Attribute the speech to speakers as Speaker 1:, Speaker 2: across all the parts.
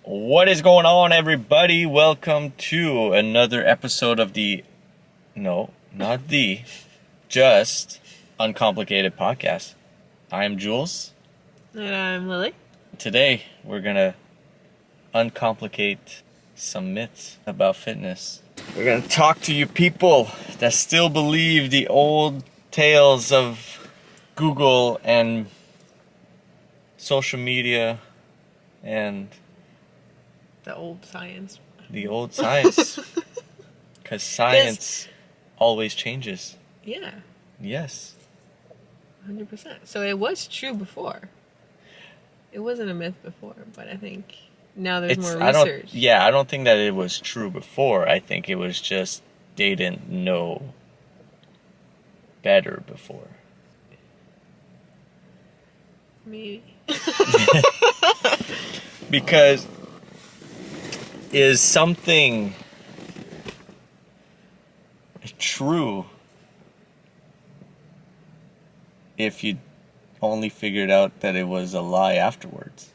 Speaker 1: What is going on, everybody? Welcome to another episode of just Uncomplicated Podcast. I'm Jules.
Speaker 2: And I'm Lily.
Speaker 1: Today, we're gonna uncomplicate some myths about fitness. We're gonna talk to you people that still believe the old tales of Google and social media and
Speaker 2: The old science.
Speaker 1: the old science. Because science always changes.
Speaker 2: Yeah,
Speaker 1: Yes.
Speaker 2: 100%. So it was true before. It wasn't a myth before, but I think now there's more research.
Speaker 1: I don't think that it was true before. I think it was just they didn't know better before.
Speaker 2: Maybe.
Speaker 1: Because is something true if you only figured out that it was a lie afterwards?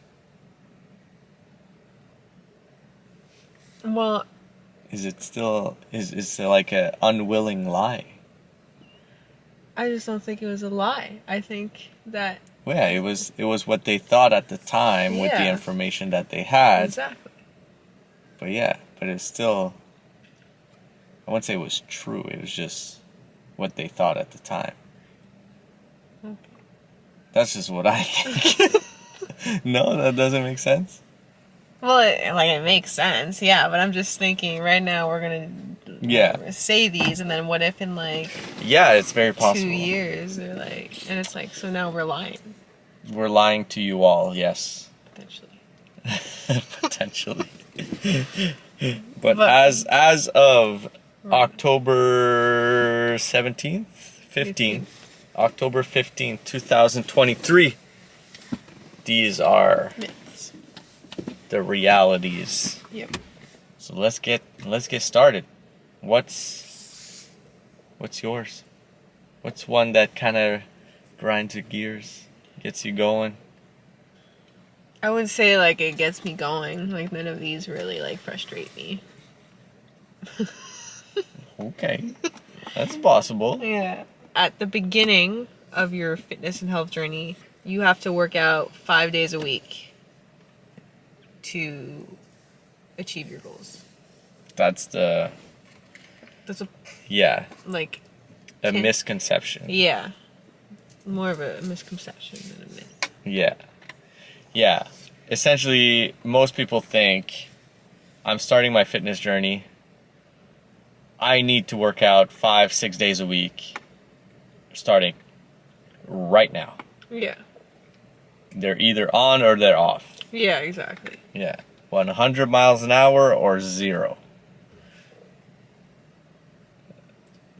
Speaker 2: Well,
Speaker 1: Is it still is it like an unwilling lie?
Speaker 2: I just don't think it was a lie. I think that...
Speaker 1: Well, yeah, it was what they thought at the time with the
Speaker 2: Yeah.
Speaker 1: information that they had.
Speaker 2: Exactly.
Speaker 1: But it's still, I wouldn't say it was true. It was just what they thought at the time.
Speaker 2: Okay.
Speaker 1: That's just what I think. No, that doesn't make sense.
Speaker 2: Well, it makes sense, yeah, but I'm just thinking right now we're going to say these, and then what if in
Speaker 1: Yeah, it's very possible.
Speaker 2: 2 years they're and it's so now we're lying.
Speaker 1: We're lying to you all, yes.
Speaker 2: Potentially.
Speaker 1: Potentially. But as of October 17th? 15th. October 15th, 2023. These are
Speaker 2: Myths.
Speaker 1: the realities.
Speaker 2: Yep.
Speaker 1: So let's get started. What's yours? What's one that kind of grinds your gears, gets you going?
Speaker 2: I would say it gets me going. None of these really frustrate me.
Speaker 1: Okay. That's possible.
Speaker 2: Yeah. At the beginning of your fitness and health journey, you have to work out 5 days a week to achieve your goals.
Speaker 1: That's
Speaker 2: a
Speaker 1: misconception.
Speaker 2: Yeah. More of a misconception than a myth.
Speaker 1: Yeah. Essentially, most people think, I'm starting my fitness journey. I need to work out 5-6 days a week, starting right now.
Speaker 2: Yeah.
Speaker 1: They're either on or they're off.
Speaker 2: Yeah, exactly.
Speaker 1: Yeah. 100 miles an hour or 0.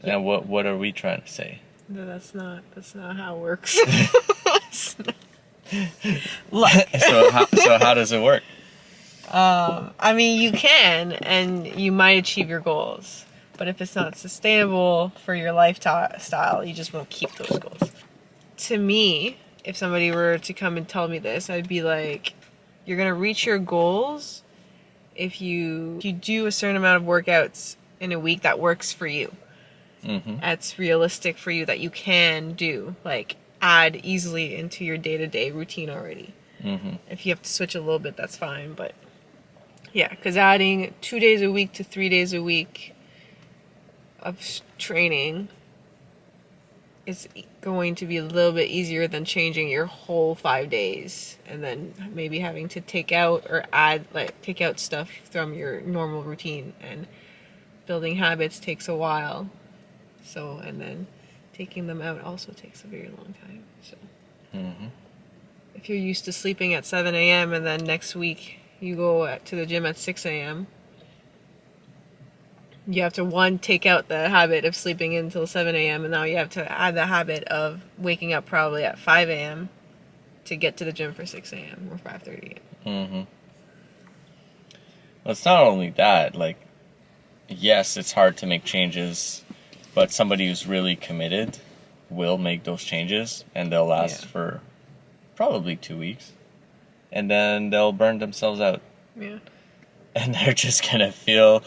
Speaker 1: And what are we trying to say?
Speaker 2: No, that's not how it works. Look.
Speaker 1: So how does it work?
Speaker 2: You can, and you might achieve your goals. But if it's not sustainable for your lifestyle, you just won't keep those goals. To me, if somebody were to come and tell me this, I'd be like, you're going to reach your goals if you do a certain amount of workouts in a week that works for you.
Speaker 1: Mm-hmm.
Speaker 2: That's realistic for you, that you can do. Add easily into your day-to-day routine already.
Speaker 1: Mm-hmm.
Speaker 2: If you have to switch a little bit, that's fine. But yeah, because adding 2 days a week to 3 days a week of training is going to be a little bit easier than changing your whole 5 days and then maybe having to take out or take out stuff from your normal routine. And building habits takes a while. So, and then taking them out also takes a very long time. So, if you're used to sleeping at 7 a.m. and then next week you go to the gym at 6 a.m., you have to, take out the habit of sleeping until 7 a.m. and now you have to add the habit of waking up probably at 5 a.m. to get to the gym for 6 a.m. or 5:30 a.m.
Speaker 1: Well, it's not only that. Yes, it's hard to make changes, but somebody who's really committed will make those changes, and they'll last for probably 2 weeks. And then they'll burn themselves out.
Speaker 2: Yeah.
Speaker 1: And they're just gonna feel,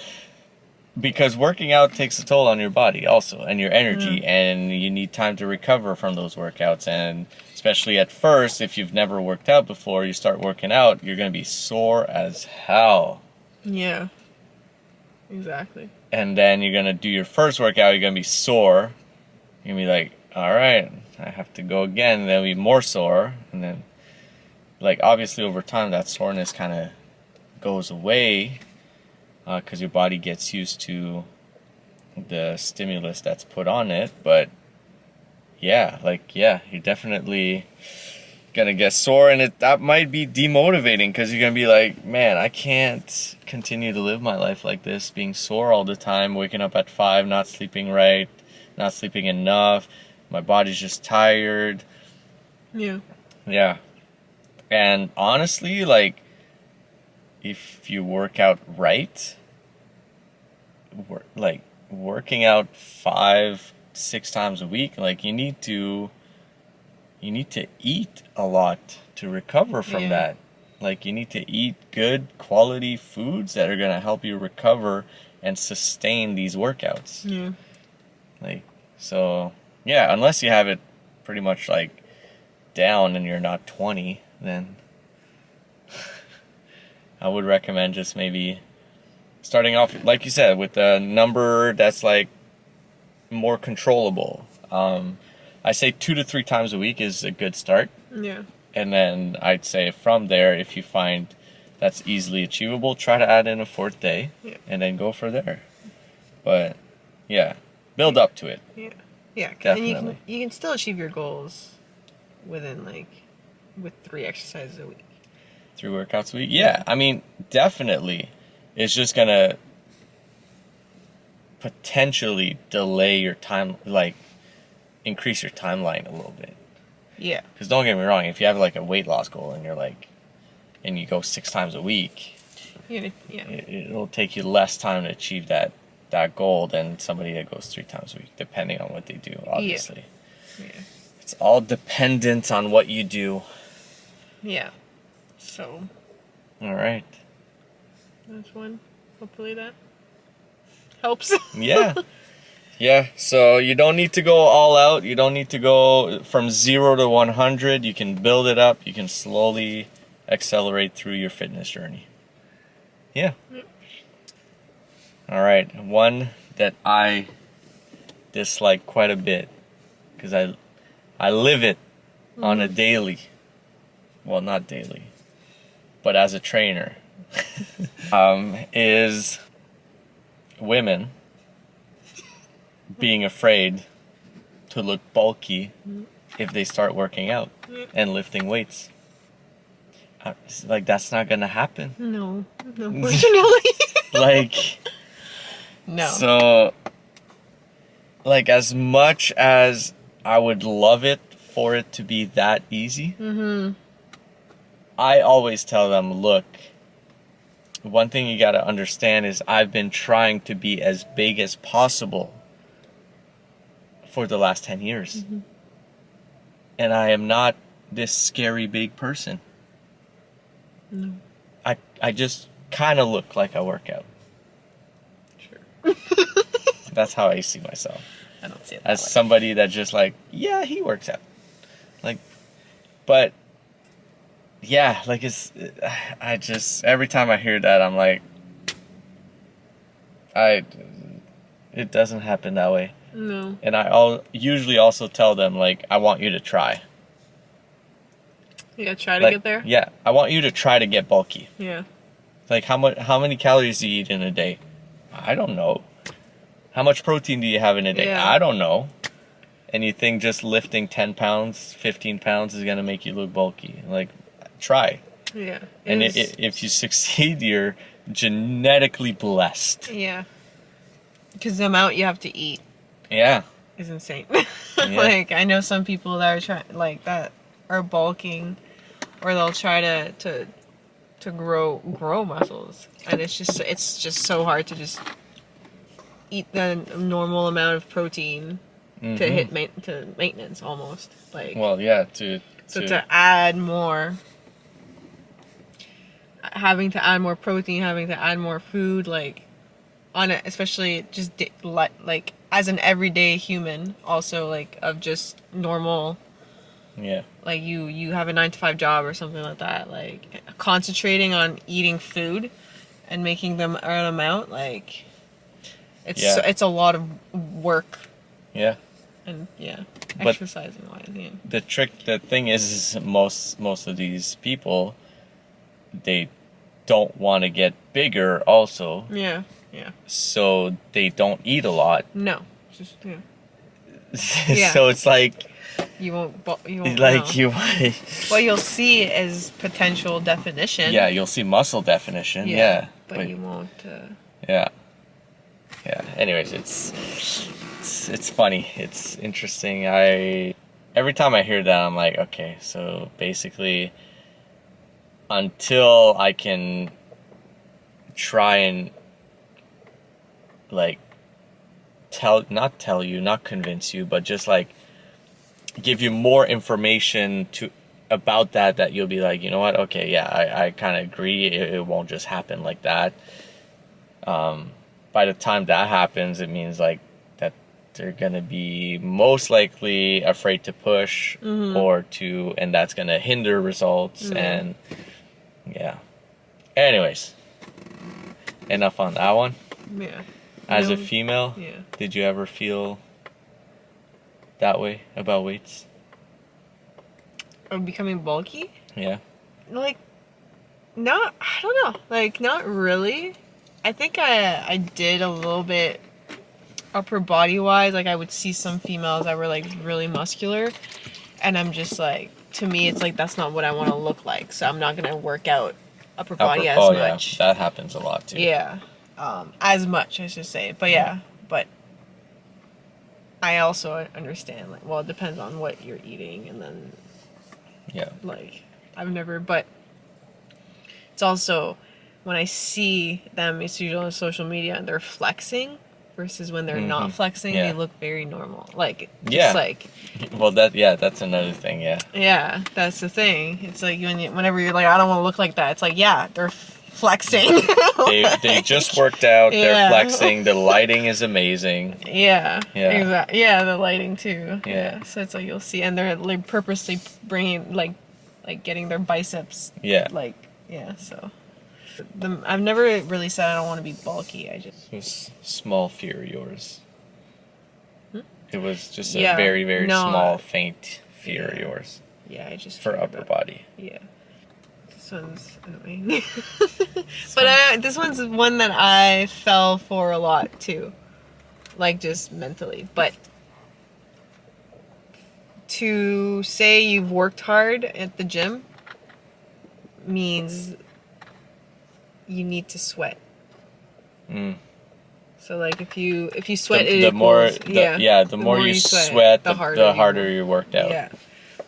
Speaker 1: because working out takes a toll on your body also, and your energy, and you need time to recover from those workouts. And especially at first, if you've never worked out before, you start working out, you're gonna be sore as hell.
Speaker 2: Yeah. Exactly.
Speaker 1: And then you're gonna do your first workout, you're gonna be sore. You're gonna be like, all right, I have to go again. And then be more sore, and then, like, obviously over time that soreness kind of goes away, because your body gets used to the stimulus that's put on it. But yeah, you're definitely gonna get sore, and that might be demotivating, because you're gonna be like, man, I can't continue to live my life like this, being sore all the time, waking up at 5, not sleeping right, not sleeping enough, my body's just tired. Yeah. And honestly, like, if you work out right, working out 5-6 times a week, like, you need to eat a lot to recover from that. Like, you need to eat good quality foods that are going to help you recover and sustain these workouts.
Speaker 2: Yeah.
Speaker 1: Like, so, yeah, unless you have it pretty much, like, down and you're not 20, then I would recommend just maybe starting off, like you said, with a number that's, like, more controllable. I say 2 to 3 times a week is a good start.
Speaker 2: Yeah.
Speaker 1: And then I'd say from there, if you find that's easily achievable, try to add in a 4th day, and then go for there. But yeah, build up to it.
Speaker 2: Yeah. Yeah.
Speaker 1: Definitely.
Speaker 2: And you can still achieve your goals within, like, with 3 exercises a week.
Speaker 1: 3 workouts a week? Yeah, I mean, definitely. It's just going to potentially delay your time, like, increase your timeline a little bit.
Speaker 2: Yeah.
Speaker 1: Because don't get me wrong, if you have, like, a weight loss goal and you're like, and you go 6 times a week, it'll take you less time to achieve that goal than somebody that goes 3 times a week, depending on what they do, obviously.
Speaker 2: Yeah.
Speaker 1: It's all dependent on what you do.
Speaker 2: Yeah. So.
Speaker 1: All right.
Speaker 2: That's one. Hopefully that helps.
Speaker 1: Yeah. Yeah, so you don't need to go all out. You don't need to go from 0 to 100. You can build it up. You can slowly accelerate through your fitness journey. Yeah. All right. One that I dislike quite a bit, because I live it on a daily. Well, not daily, but as a trainer, is women being afraid to look bulky if they start working out and lifting weights. Like, that's not gonna happen.
Speaker 2: No, unfortunately.
Speaker 1: Like,
Speaker 2: no.
Speaker 1: So, like, as much as I would love it for it to be that easy, I always tell them, look, one thing you gotta understand is I've been trying to be as big as possible for the last 10 years. And I am not this scary big person.
Speaker 2: No.
Speaker 1: I just kind of look like I work out.
Speaker 2: Sure.
Speaker 1: That's how I see myself.
Speaker 2: I don't see it
Speaker 1: as
Speaker 2: that way.
Speaker 1: somebody that just, like, yeah, he works out. Like, but yeah, like, I just, every time I hear that, I'm like, it doesn't happen that way.
Speaker 2: No.
Speaker 1: And I usually also tell them, like, I want you to try.
Speaker 2: You gotta try to
Speaker 1: Like,
Speaker 2: get there?
Speaker 1: Yeah, I want you to try to get bulky.
Speaker 2: Yeah.
Speaker 1: Like, how many calories do you eat in a day? I don't know. How much protein do you have in a day?
Speaker 2: Yeah.
Speaker 1: I don't know. And you think just lifting 10 pounds, 15 pounds is going to make you look bulky. Like, try.
Speaker 2: Yeah.
Speaker 1: And if you succeed, you're genetically blessed.
Speaker 2: Yeah. Because the amount you have to eat.
Speaker 1: Yeah.
Speaker 2: Is insane.
Speaker 1: Yeah.
Speaker 2: Like, I know some people that are trying, like, that are bulking, or they'll try to grow muscles, and it's just so hard to just eat the normal amount of protein to hit to maintenance almost. Like,
Speaker 1: well, yeah, to
Speaker 2: add more. having to add more protein, having to add more food, like on it, especially just like as an everyday human, also like of just normal.
Speaker 1: Yeah.
Speaker 2: Like you have a 9 to 5 job or something like that. Like concentrating on eating food and making them an amount, like it's a lot of work.
Speaker 1: Yeah.
Speaker 2: And yeah,
Speaker 1: But
Speaker 2: exercising wise, yeah.
Speaker 1: the thing is most of these people, they don't want to get bigger also.
Speaker 2: Yeah, yeah.
Speaker 1: So they don't eat a lot.
Speaker 2: No, just yeah. Yeah.
Speaker 1: So it's like
Speaker 2: You won't know. What you'll see is potential definition.
Speaker 1: Yeah, you'll see muscle definition. Yeah.
Speaker 2: But you won't.
Speaker 1: Yeah. Yeah. Anyways, it's funny. It's interesting. Every time I hear that, I'm like, okay, so basically, until I can try and like not convince you, but just like give you more information about that you'll be like, you know what, okay, yeah, I kind of agree, it won't just happen like that. By the time that happens, it means like that they're gonna be most likely afraid to push, and that's gonna hinder results. And yeah, anyways, enough on that one.
Speaker 2: Yeah.
Speaker 1: As a female,
Speaker 2: yeah.
Speaker 1: Did you ever feel that way about weights?
Speaker 2: Or becoming bulky?
Speaker 1: Yeah.
Speaker 2: Like, I don't know. Like, not really. I think I did a little bit upper body wise. Like, I would see some females that were like really muscular, and I'm just like, to me, it's like that's not what I want to look like. So I'm not gonna work out upper body as much.
Speaker 1: Yeah, that happens a lot too.
Speaker 2: Yeah, as much I should say. But yeah, but I also understand, like, well, it depends on what you're eating, and then like but it's also when I see them, it's usually on social media and they're flexing versus when they're not flexing, they look very normal. Like, just like.
Speaker 1: Well, that's another thing, yeah.
Speaker 2: Yeah, that's the thing. It's like whenever you're like, I don't want to look like that. It's like, yeah, they're flexing.
Speaker 1: They just worked out. Yeah. They're flexing. The lighting is amazing.
Speaker 2: Yeah.
Speaker 1: Yeah.
Speaker 2: Exactly. Yeah, the lighting too.
Speaker 1: Yeah.
Speaker 2: So it's like you'll see, and they're like purposely bringing like getting their biceps.
Speaker 1: Yeah.
Speaker 2: Like So. I've never really said I don't want to be bulky.
Speaker 1: It was small fear of yours. It was just a very, very small, faint fear of yours.
Speaker 2: Yeah, I just
Speaker 1: for upper body.
Speaker 2: Yeah. This one's annoying. But this one's one that I fell for a lot too. Like, just mentally. But to say you've worked hard at the gym means you need to sweat. So like if you sweat, the more
Speaker 1: you sweat, the harder you worked out.
Speaker 2: Yeah.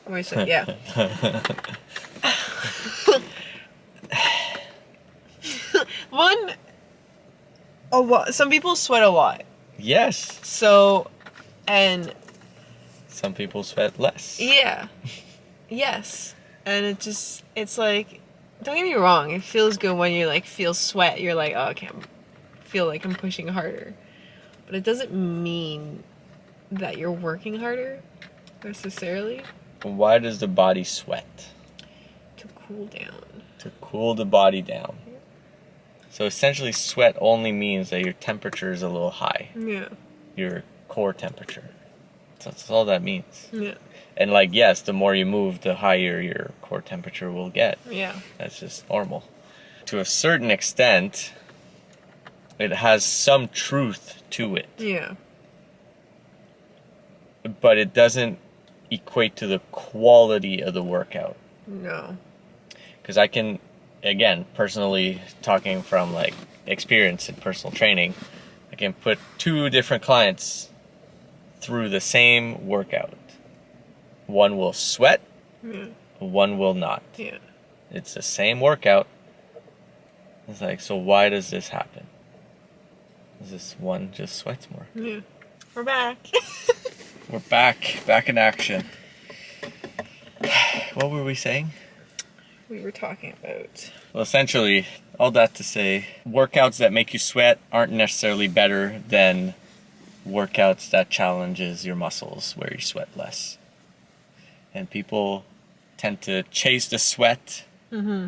Speaker 2: The more you sweat, yeah. Some people sweat a lot.
Speaker 1: Yes.
Speaker 2: So, and
Speaker 1: some people sweat less.
Speaker 2: Yeah. Yes. And it's like, don't get me wrong, it feels good when you like feel sweat. You're like, oh, okay, feel like I'm pushing harder. But it doesn't mean that you're working harder necessarily.
Speaker 1: Why does the body sweat?
Speaker 2: To cool down. To
Speaker 1: cool the body down. Yeah. So essentially sweat only means that your temperature is a little high.
Speaker 2: Yeah.
Speaker 1: Your core temperature. That's all that means.
Speaker 2: Yeah.
Speaker 1: And like, yes, the more you move, the higher your core temperature will get.
Speaker 2: Yeah.
Speaker 1: That's just normal. To a certain extent, it has some truth to it.
Speaker 2: Yeah.
Speaker 1: But it doesn't equate to the quality of the workout.
Speaker 2: No.
Speaker 1: Because I can, again, personally talking from like experience in personal training, I can put 2 different clients through the same workout. One will sweat, one will not.
Speaker 2: Yeah.
Speaker 1: It's the same workout. It's like, so why does this happen? Is this one just sweats more?
Speaker 2: Yeah. We're back.
Speaker 1: We're back in action. What were we saying?
Speaker 2: We were talking about
Speaker 1: Well, essentially, all that to say, workouts that make you sweat aren't necessarily better than workouts that challenges your muscles where you sweat less. And people tend to chase the sweat.
Speaker 2: Mm-hmm.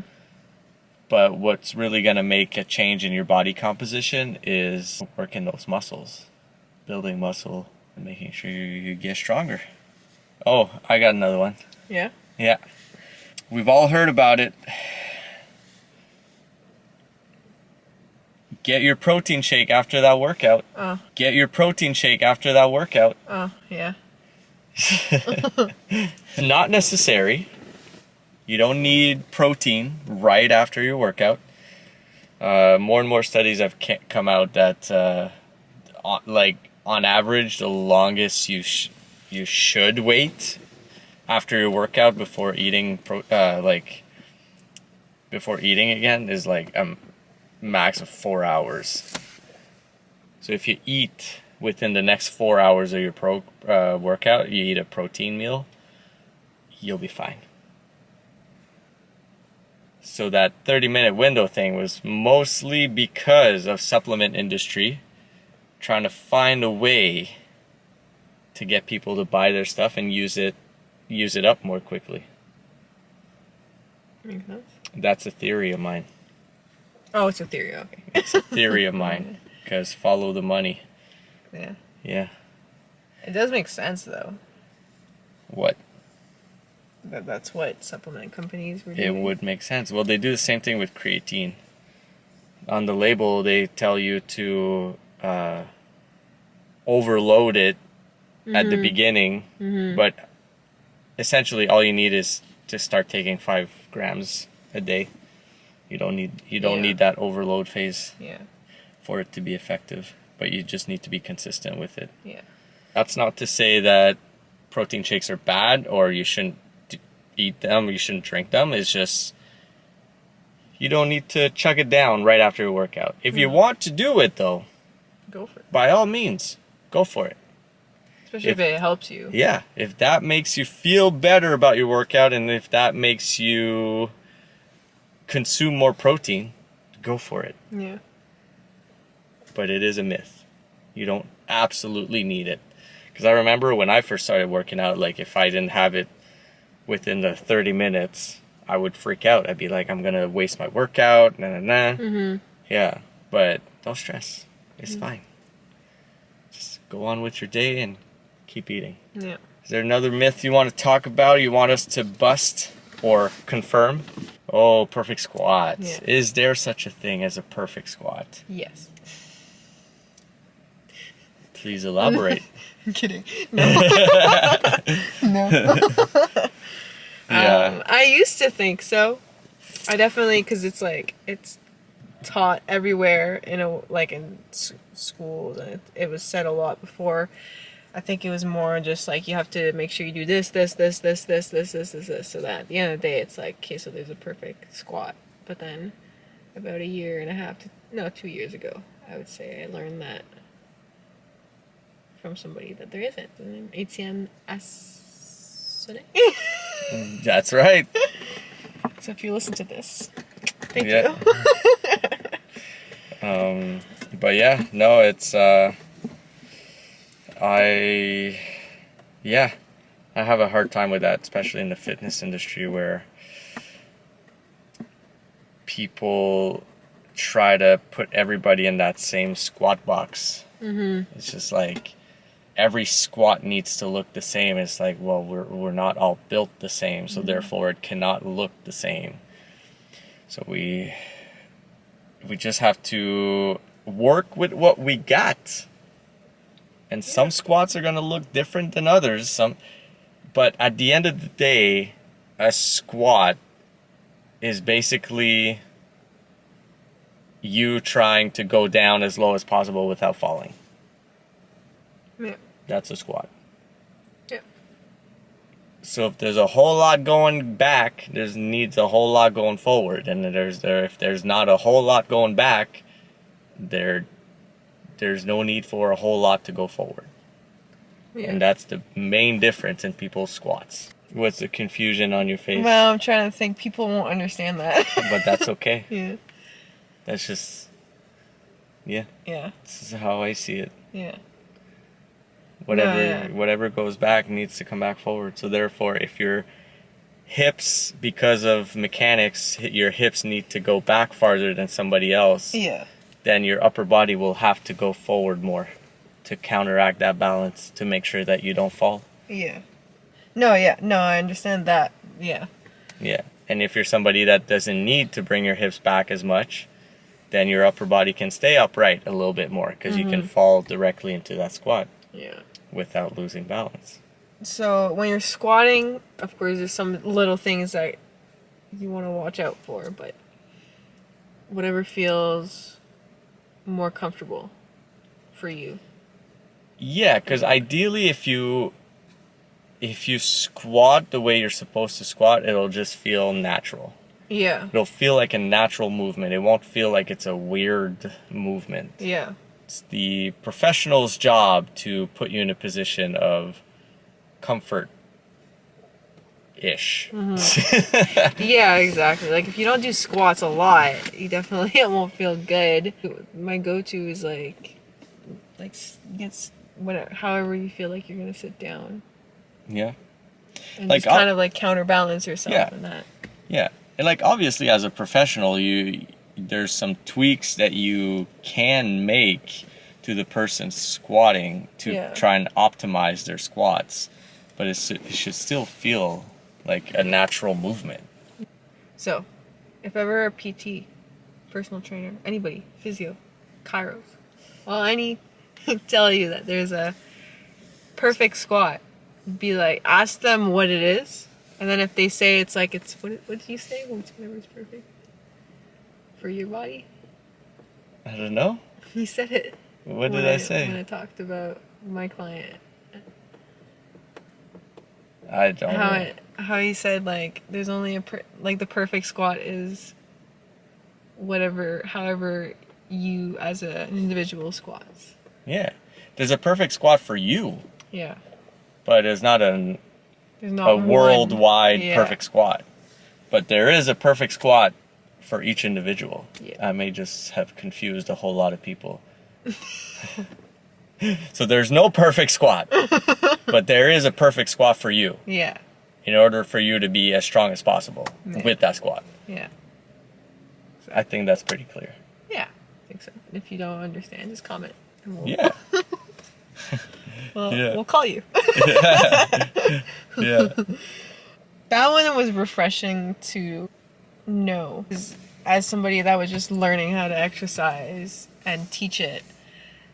Speaker 1: But what's really going to make a change in your body composition is working those muscles, building muscle, and making sure you get stronger. Oh, I got another one.
Speaker 2: Yeah?
Speaker 1: Yeah. We've all heard about it. Get your protein shake after that workout.
Speaker 2: Oh.
Speaker 1: Get your protein shake after that workout.
Speaker 2: Oh, yeah.
Speaker 1: Not necessary. You don't need protein right after your workout. More and more studies have come out that, on average, the longest you should wait after your workout before eating, before eating again is like a max of 4 hours. So if you eat within the next 4 hours of your workout, you eat a protein meal, you'll be fine. So that 30-minute window thing was mostly because of supplement industry trying to find a way to get people to buy their stuff and use it up more quickly.
Speaker 2: Makes sense.
Speaker 1: That's a theory of mine.
Speaker 2: Oh, it's a theory, okay.
Speaker 1: It's a theory of mine, because follow the money.
Speaker 2: Yeah.
Speaker 1: Yeah.
Speaker 2: It does make sense, though.
Speaker 1: What?
Speaker 2: That's what supplement companies were
Speaker 1: It
Speaker 2: doing.
Speaker 1: would make sense. Well, they do the same thing with creatine. On the label, they tell you to overload it at the beginning, but essentially all you need is to start taking 5 grams a day. You don't need that overload phase for it to be effective, but you just need to be consistent with it.
Speaker 2: Yeah.
Speaker 1: That's not to say that protein shakes are bad or you shouldn't eat them, you shouldn't drink them. It's just you don't need to chug it down right after a workout. If you want to do it, though,
Speaker 2: go for it.
Speaker 1: By all means, go for it.
Speaker 2: Especially if it helps you.
Speaker 1: Yeah, if that makes you feel better about your workout and if that makes you consume more protein, go for it.
Speaker 2: Yeah.
Speaker 1: But it is a myth. You don't absolutely need it. Because I remember when I first started working out, like if I didn't have it within the 30 minutes, I would freak out. I'd be like, I'm going to waste my workout, Yeah, but don't stress. It's fine. Just go on with your day and keep eating.
Speaker 2: Yeah.
Speaker 1: Is there another myth you want to talk about? You want us to bust or confirm? Oh, perfect squat.
Speaker 2: Yeah.
Speaker 1: Is there such a thing as a perfect squat?
Speaker 2: Yes.
Speaker 1: Please elaborate.
Speaker 2: I'm kidding. No. No.
Speaker 1: Yeah.
Speaker 2: I used to think so. I definitely, because it's like, it's taught everywhere in schools, and it was said a lot before. I think it was more just like you have to make sure you do this, so that at the end of the day it's like, okay, so there's a perfect squat. But then about 2 years ago, I would say I learned that from somebody that there isn't. Etienne Assonet.
Speaker 1: That's right.
Speaker 2: So if you listen to this, thank
Speaker 1: Yeah.
Speaker 2: you.
Speaker 1: But yeah, no, it's I have a hard time with that, especially in the fitness industry where people try to put everybody in that same squat box. It's just like every squat needs to look the same. It's like, well, we're not all built the same, so therefore it cannot look the same. So we just have to work with what we got. And some squats are going to look different than others. But at the end of the day, a squat is basically you trying to go down as low as possible without falling.
Speaker 2: Yeah.
Speaker 1: That's a squat.
Speaker 2: Yeah.
Speaker 1: So if there's a whole lot going back, needs a whole lot going forward. And if there's not a whole lot going back, there's no need for a whole lot to go forward.
Speaker 2: Yeah.
Speaker 1: And that's the main difference in people's squats. What's the confusion on your face?
Speaker 2: Well, I'm trying to think. People won't understand that.
Speaker 1: But that's okay.
Speaker 2: Yeah.
Speaker 1: That's just, yeah.
Speaker 2: Yeah.
Speaker 1: This is how I see it.
Speaker 2: Yeah.
Speaker 1: Whatever goes back needs to come back forward. So therefore, if your hips, because of mechanics, your hips need to go back farther than somebody else,
Speaker 2: Yeah.
Speaker 1: then your upper body will have to go forward more to counteract that balance to make sure that you don't fall.
Speaker 2: Yeah. No, yeah. No, I understand that. Yeah.
Speaker 1: Yeah. And if you're somebody that doesn't need to bring your hips back as much, then your upper body can stay upright a little bit more because you can fall directly into that squat.
Speaker 2: Yeah.
Speaker 1: Without losing balance.
Speaker 2: So when you're squatting, of course, there's some little things that you want to watch out for, but whatever feels more comfortable for you.
Speaker 1: Yeah, because ideally, if you squat the way you're supposed to squat, it'll just feel natural.
Speaker 2: Yeah.
Speaker 1: It'll feel like a natural movement. It won't feel like it's a weird movement.
Speaker 2: Yeah.
Speaker 1: It's the professional's job to put you in a position of comfort-ish.
Speaker 2: Yeah, exactly. Like if you don't do squats a lot, you definitely it won't feel good. My go-to is like gets whatever, however you feel like you're gonna sit down.
Speaker 1: Yeah.
Speaker 2: And
Speaker 1: Like,
Speaker 2: just kind of like counterbalance yourself in that.
Speaker 1: Yeah. And like obviously as a professional, there's some tweaks that you can make to the person squatting to try and optimize their squats, but it should still feel like a natural movement.
Speaker 2: So, if ever a PT, personal trainer, anybody, physio, chiros, well, I need to tell you that there's a perfect squat, be like, ask them what it is, and then if they say it's like, it's, what did you say? Whatever is perfect for your body?
Speaker 1: I don't know.
Speaker 2: You said it.
Speaker 1: What did I say?
Speaker 2: When I talked about my client.
Speaker 1: I don't know.
Speaker 2: How he said, like, there's only like, the perfect squat is however you as an individual squats.
Speaker 1: Yeah. There's a perfect squat for you.
Speaker 2: Yeah.
Speaker 1: But it's not a worldwide perfect squat. But there is a perfect squat for each individual.
Speaker 2: Yeah.
Speaker 1: I may just have confused a whole lot of people. So there's no perfect squat, but there is a perfect squat for you.
Speaker 2: Yeah.
Speaker 1: In order for you to be as strong as possible with that squat.
Speaker 2: Yeah.
Speaker 1: I think that's pretty clear.
Speaker 2: Yeah, I think so. If you don't understand, just comment. And we'll call you.
Speaker 1: Yeah.
Speaker 2: That one was refreshing to know. As somebody that was just learning how to exercise and teach it,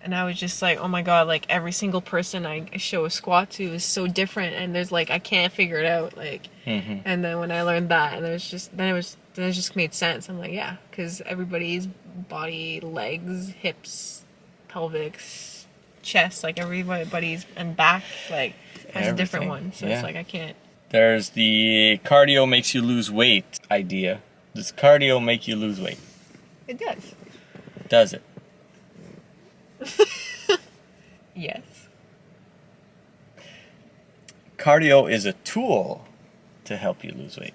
Speaker 2: and I was just like, oh my god, like every single person I show a squat to is so different, and there's like, I can't figure it out, like, and then when I learned that, and it just made sense. I'm like, yeah, because everybody's body, legs, hips, pelvics, chest, like everybody's, and back, like, has a different one, so it's like, I can't.
Speaker 1: There's the cardio makes you lose weight idea. Does cardio make you lose weight?
Speaker 2: It does.
Speaker 1: Does it?
Speaker 2: Yes.
Speaker 1: Cardio is a tool to help you lose weight.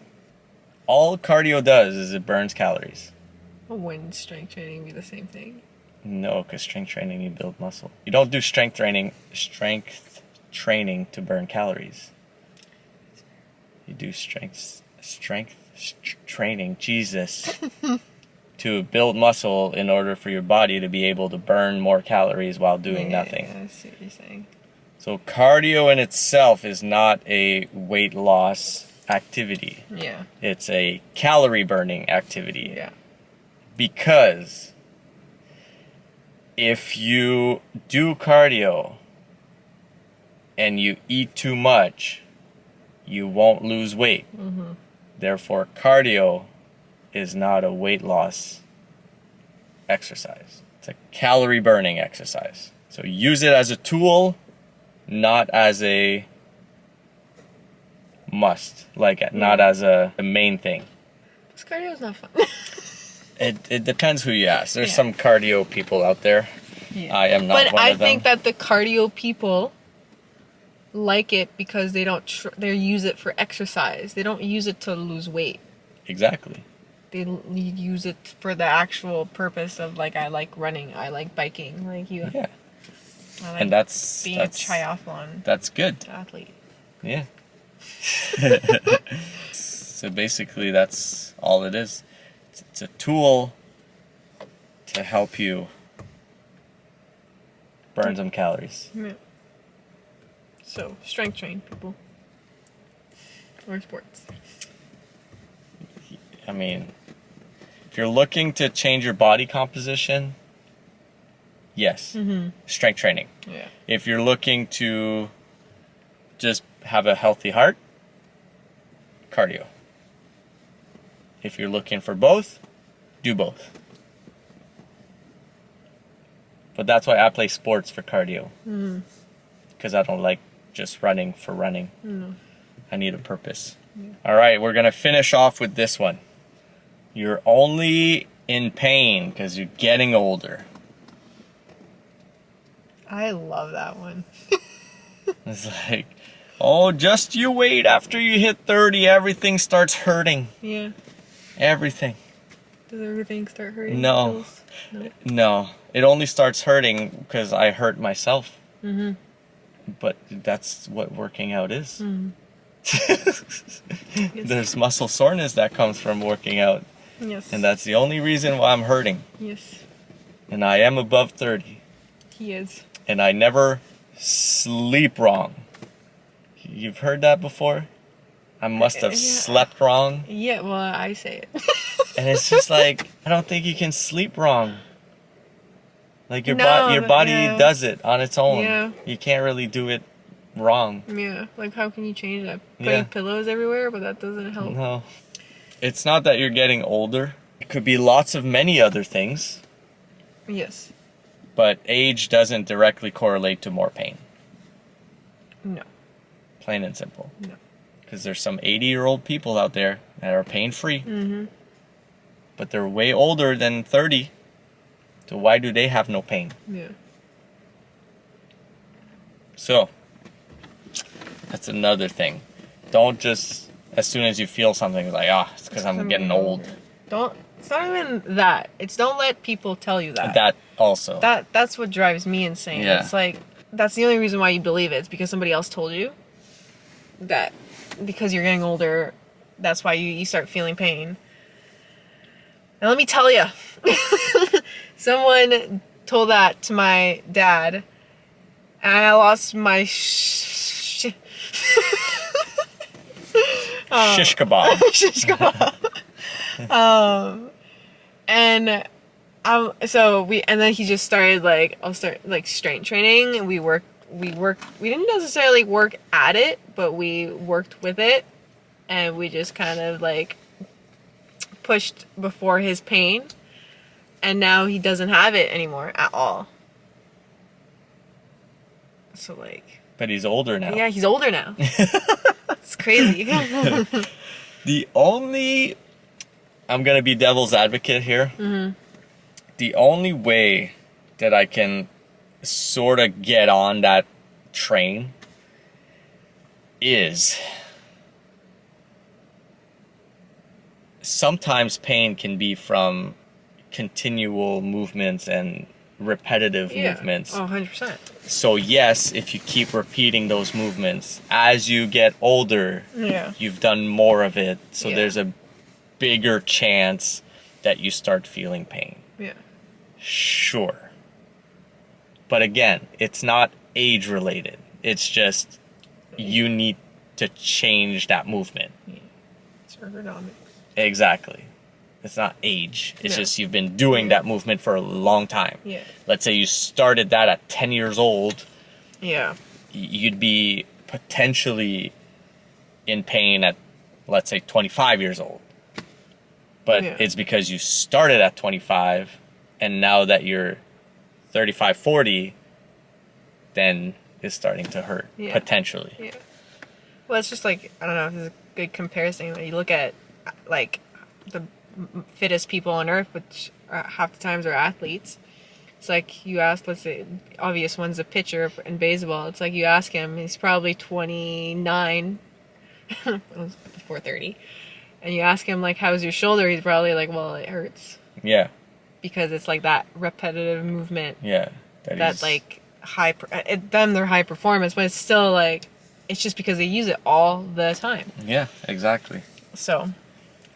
Speaker 1: All cardio does is it burns calories.
Speaker 2: Wouldn't strength training be the same thing?
Speaker 1: No, because strength training, you build muscle. You don't do strength training to burn calories. You do strength training, Jesus, to build muscle in order for your body to be able to burn more calories while doing nothing.
Speaker 2: Yeah, I see what you're saying.
Speaker 1: So cardio in itself is not a weight loss activity.
Speaker 2: Yeah.
Speaker 1: It's a calorie burning activity.
Speaker 2: Yeah.
Speaker 1: Because if you do cardio and you eat too much, you won't lose weight. Therefore, cardio is not a weight loss exercise. It's a calorie burning exercise. So use it as a tool, not as a must, not as a main thing.
Speaker 2: Because cardio is not fun.
Speaker 1: It depends who you ask. There's some cardio people out there. Yeah. I am not one of them.
Speaker 2: But I think that the cardio people like it because they don't they use it for exercise. They don't use it to lose weight.
Speaker 1: Exactly.
Speaker 2: They use it for the actual purpose of like, I like running, I like biking, like you.
Speaker 1: Yeah.
Speaker 2: I like
Speaker 1: And that's
Speaker 2: being a triathlon
Speaker 1: That's good.
Speaker 2: athlete.
Speaker 1: Yeah. So basically, that's all it is. It's a tool to help you burn some calories.
Speaker 2: Yeah. So, strength train, people. Or sports.
Speaker 1: I mean, if you're looking to change your body composition, yes, strength training.
Speaker 2: Yeah.
Speaker 1: If you're looking to just have a healthy heart, cardio. If you're looking for both, do both. But that's why I play sports for cardio. Because I don't like just running for running. I need a purpose. All right, we're going to finish off with this one. You're only in pain because you're getting older.
Speaker 2: I love that one.
Speaker 1: It's like, oh, just you wait. After you hit 30, everything starts hurting.
Speaker 2: Yeah.
Speaker 1: Everything.
Speaker 2: Does everything start hurting?
Speaker 1: No. No. It only starts hurting because I hurt myself. But that's what working out is. There's muscle soreness that comes from working out.
Speaker 2: Yes.
Speaker 1: And that's the only reason why I'm hurting.
Speaker 2: Yes.
Speaker 1: And I am above 30.
Speaker 2: He is.
Speaker 1: And I never sleep wrong. You've heard that before? I must have slept wrong.
Speaker 2: Yeah, well, I say it.
Speaker 1: And it's just like, I don't think you can sleep wrong. Like your
Speaker 2: No,
Speaker 1: body
Speaker 2: yeah.
Speaker 1: does it on its own.
Speaker 2: Yeah.
Speaker 1: You can't really do it wrong.
Speaker 2: Yeah, like how can you change that?
Speaker 1: Yeah.
Speaker 2: Putting pillows everywhere, but that doesn't help.
Speaker 1: No. It's not that you're getting older. It could be lots of many other things.
Speaker 2: Yes.
Speaker 1: But age doesn't directly correlate to more pain.
Speaker 2: No.
Speaker 1: Plain and simple.
Speaker 2: No.
Speaker 1: Because there's some 80-year-old people out there that are pain-free. But they're way older than 30. So why do they have no pain?
Speaker 2: Yeah.
Speaker 1: So, that's another thing. Don't just, as soon as you feel something, like, it's because I'm getting old.
Speaker 2: It's not even that. It's don't let people tell you that.
Speaker 1: That also.
Speaker 2: That's what drives me insane.
Speaker 1: Yeah.
Speaker 2: It's like, that's the only reason why you believe it. It's because somebody else told you that because you're getting older, that's why you start feeling pain. And let me tell you, someone told that to my dad, and I lost my shish
Speaker 1: kebab.
Speaker 2: shish kebab. And and then he just started like, I'll start like strength training, and we didn't necessarily work at it, but we worked with it, and we just kind of like pushed before his pain, and now he doesn't have it anymore at all. So like,
Speaker 1: But he's older now.
Speaker 2: yeah, he's older now. It's crazy.
Speaker 1: I'm gonna be devil's advocate here. The only way that I can sort of get on that train is sometimes pain can be from continual movements and repetitive movements.
Speaker 2: Oh, 100%.
Speaker 1: So yes, if you keep repeating those movements, as you get older, you've done more of it. So there's a bigger chance that you start feeling pain.
Speaker 2: Yeah.
Speaker 1: Sure. But again, it's not age related. It's just you need to change that movement.
Speaker 2: Yeah. It's ergonomics.
Speaker 1: Exactly. It's not age. It's just you've been doing that movement for a long time.
Speaker 2: Yeah.
Speaker 1: Let's say you started that at 10 years old.
Speaker 2: Yeah.
Speaker 1: You'd be potentially in pain at, let's say, 25 years old. But it's because you started at 25, and now that you're 35, 40, then it's starting to hurt, potentially.
Speaker 2: Yeah. Well, it's just like, I don't know if this is a good comparison. When you look at, like, the fittest people on earth, which half the times are athletes. It's like you ask, let's say, obvious one's a pitcher in baseball. It's like you ask him, he's probably 29, before 30, and you ask him like, "How's your shoulder?" He's probably like, "Well, it hurts."
Speaker 1: Yeah.
Speaker 2: Because it's like that repetitive movement.
Speaker 1: Yeah.
Speaker 2: That like they're high performance, but it's still like, it's just because they use it all the time.
Speaker 1: Yeah, exactly.
Speaker 2: So,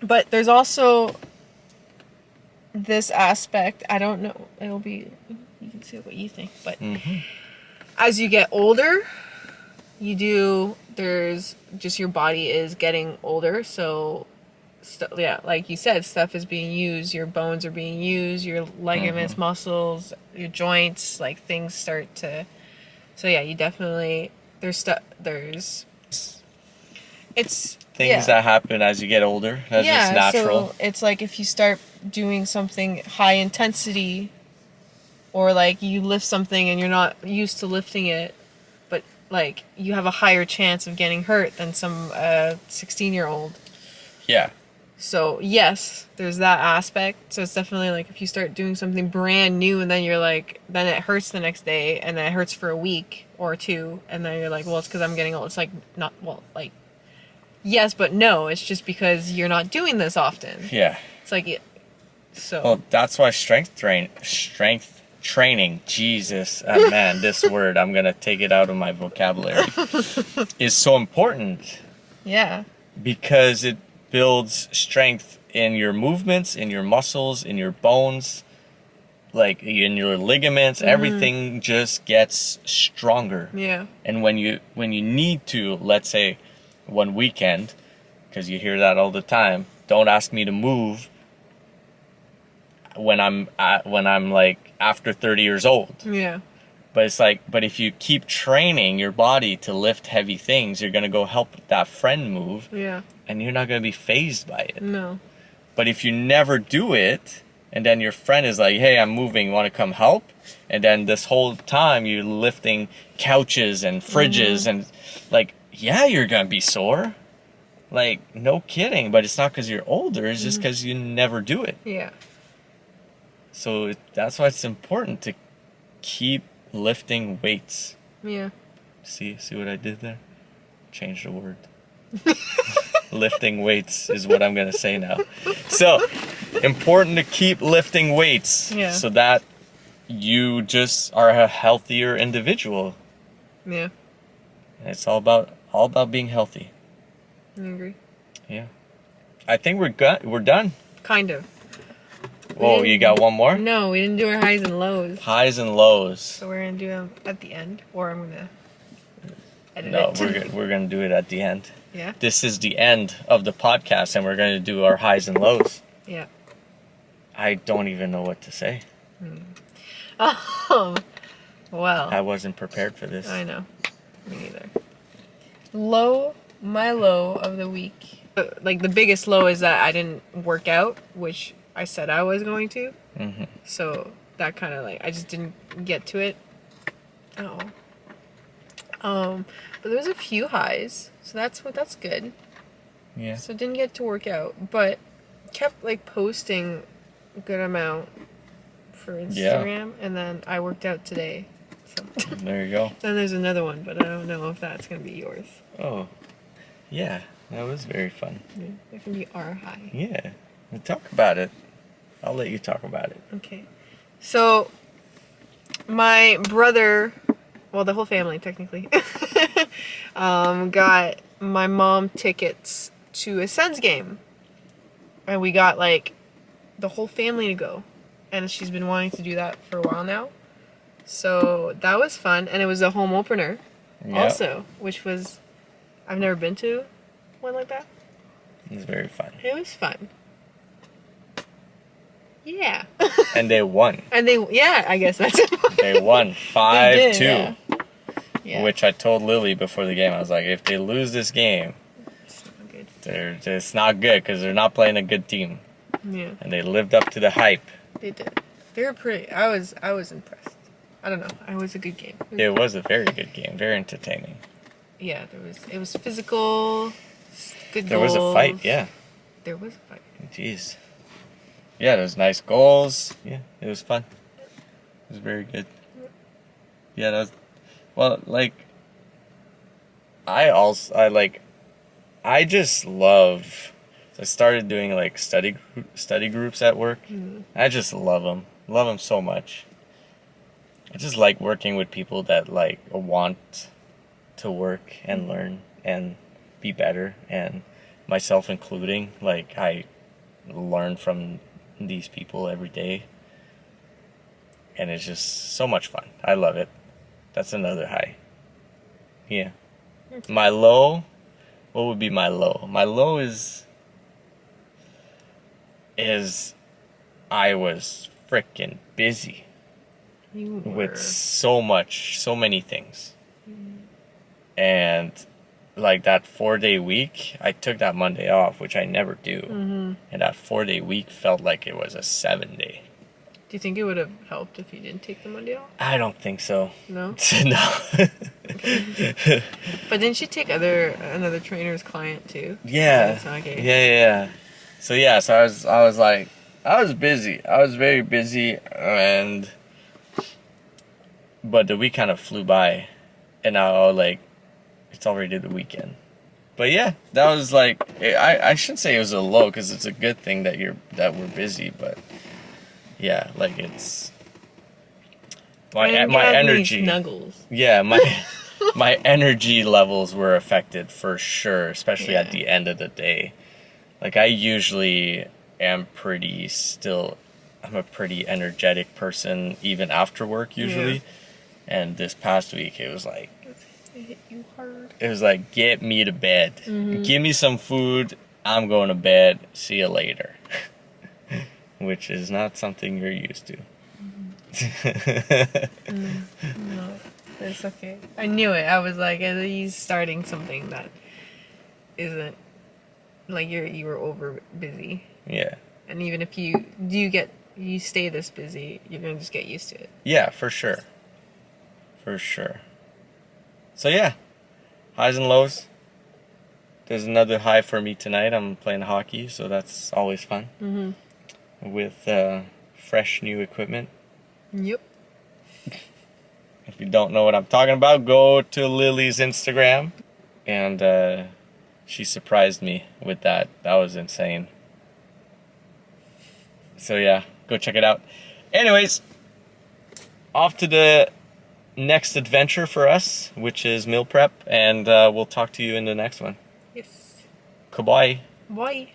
Speaker 2: but there's also this aspect, I don't know, it'll be, you can say what you think, but as you get older, there's just, your body is getting older, so like you said, stuff is being used, your bones are being used, your ligaments, muscles, your joints, like things start to, so yeah, you definitely, it's
Speaker 1: things that happen as you get older. That's just natural.
Speaker 2: So it's like if you start doing something high intensity, or like you lift something and you're not used to lifting it, but like you have a higher chance of getting hurt than some 16-year-old.
Speaker 1: Yeah.
Speaker 2: So yes, there's that aspect. So it's definitely like if you start doing something brand new and then you're like, then it hurts the next day and then it hurts for a week or two and then you're like, well, it's because I'm getting old. It's like, not, well, like, yes, but no, it's just because you're not doing this often.
Speaker 1: Yeah.
Speaker 2: It's like, so.
Speaker 1: Well, that's why strength training, Jesus, man, this word, I'm going to take it out of my vocabulary, is so important.
Speaker 2: Yeah.
Speaker 1: Because it builds strength in your movements, in your muscles, in your bones, like in your ligaments. Everything just gets stronger.
Speaker 2: Yeah.
Speaker 1: And when you need to, let's say one weekend, because you hear that all the time, don't ask me to move when I'm like after 30 years old.
Speaker 2: Yeah.
Speaker 1: But it's like, but if you keep training your body to lift heavy things, you're going to go help that friend move.
Speaker 2: Yeah.
Speaker 1: And you're not going to be fazed by it.
Speaker 2: No.
Speaker 1: But if you never do it, and then your friend is like, hey, I'm moving, you want to come help? And then this whole time you're lifting couches and fridges and like, yeah, you're going to be sore. Like, no kidding. But it's not because you're older. It's just because you never do it.
Speaker 2: Yeah.
Speaker 1: So that's why it's important to keep lifting weights.
Speaker 2: Yeah.
Speaker 1: See what I did there? Change the word. Lifting weights is what I'm going to say now. So, important to keep lifting weights so that you just are a healthier individual.
Speaker 2: Yeah.
Speaker 1: And it's all about being healthy.
Speaker 2: I agree.
Speaker 1: Yeah. I think we're done.
Speaker 2: Kind of.
Speaker 1: Oh, you got one more?
Speaker 2: No, we didn't do our highs and lows.
Speaker 1: Highs and lows.
Speaker 2: So we're going to do them at the end, or I'm going to edit
Speaker 1: No,
Speaker 2: it.
Speaker 1: we're going to do it at the end.
Speaker 2: Yeah?
Speaker 1: This is the end of the podcast, and we're going to do our highs and lows.
Speaker 2: Yeah.
Speaker 1: I don't even know what to say.
Speaker 2: Oh, well.
Speaker 1: I wasn't prepared for this.
Speaker 2: I know. Me neither. My low of the week. Like, the biggest low is that I didn't work out, which I said I was going to.
Speaker 1: Mm-hmm.
Speaker 2: So, that kind of like, I just didn't get to it. But there was a few highs, so that's good.
Speaker 1: Yeah.
Speaker 2: So didn't get to work out, but kept like posting a good amount for Instagram, and then I worked out today. So
Speaker 1: There you go.
Speaker 2: then there's another one, but I don't know if that's gonna be yours.
Speaker 1: Oh, yeah, that was very fun.
Speaker 2: Yeah, that can be our high.
Speaker 1: Yeah, well, talk about it. I'll let you talk about it.
Speaker 2: Okay, so my brother, well, the whole family technically, got my mom tickets to a Sens game, and we got like the whole family to go, and she's been wanting to do that for a while now. So that was fun, and it was a home opener also, which was, I've never been to one like that.
Speaker 1: It was very fun.
Speaker 2: It was fun. Yeah.
Speaker 1: And they won.
Speaker 2: And I guess that's it.
Speaker 1: They won 5-2.
Speaker 2: Yeah.
Speaker 1: Which I told Lily before the game. I was like, if they lose this game,
Speaker 2: It's not good.
Speaker 1: it's not good because they're not playing a good team.
Speaker 2: Yeah.
Speaker 1: And they lived up to the hype.
Speaker 2: They did. They were pretty. I was impressed. I don't know. It was a good game.
Speaker 1: It was a very good game. Very entertaining.
Speaker 2: Yeah, it was physical. Good
Speaker 1: There was a fight, yeah.
Speaker 2: There was a fight.
Speaker 1: Jeez. Yeah, there was nice goals. Yeah, it was fun. It was very good. Yeah, that was, well, like, I just love, I started doing, like, study groups at work. I just love them so much. I just like working with people that, like, want to work and learn and be better, and myself including. Like, I learn from these people every day, and it's just so much fun. I love it. That's another high. Yeah. My low, what would be my low? My low is I was freaking busy
Speaker 2: You were.
Speaker 1: with so many things. And like that 4-day week, I took that Monday off, which I never do. And that 4-day week felt like it was a 7-day.
Speaker 2: Do you think it would have helped if you didn't take the Monday off?
Speaker 1: I don't think so.
Speaker 2: No?
Speaker 1: No.
Speaker 2: But didn't you take another trainer's client too?
Speaker 1: Yeah.
Speaker 2: That's not okay.
Speaker 1: Yeah. So I was like, I was busy. I was very busy, but the week kind of flew by, and now, like, it's already the weekend. But yeah, that was like, I shouldn't say it was a low, because it's a good thing that we're busy, but yeah, like, it's my energy.
Speaker 2: Snuggles.
Speaker 1: Yeah, my energy levels were affected for sure, especially at the end of the day. Like, I usually am I'm a pretty energetic person even after work usually.
Speaker 2: Yeah.
Speaker 1: And this past week it was like,
Speaker 2: It hit you hard.
Speaker 1: it was like, get me to bed. Give me some food. I'm going to bed. See you later. Which is not something you're used to.
Speaker 2: No, it's okay. I knew it. I was like, he's starting something that isn't, like, you were over busy.
Speaker 1: Yeah.
Speaker 2: And even if you stay this busy, you're gonna just get used to it.
Speaker 1: Yeah, for sure. For sure. So yeah, highs and lows. There's another high for me tonight. I'm playing hockey, so that's always fun. With fresh new equipment.
Speaker 2: Yep.
Speaker 1: If you don't know what I'm talking about, go to Lily's Instagram. And she surprised me with that. That was insane. So yeah, go check it out. Anyways, off to the next adventure for us, which is meal prep. And we'll talk to you in the next one.
Speaker 2: Yes.
Speaker 1: Goodbye.
Speaker 2: Bye.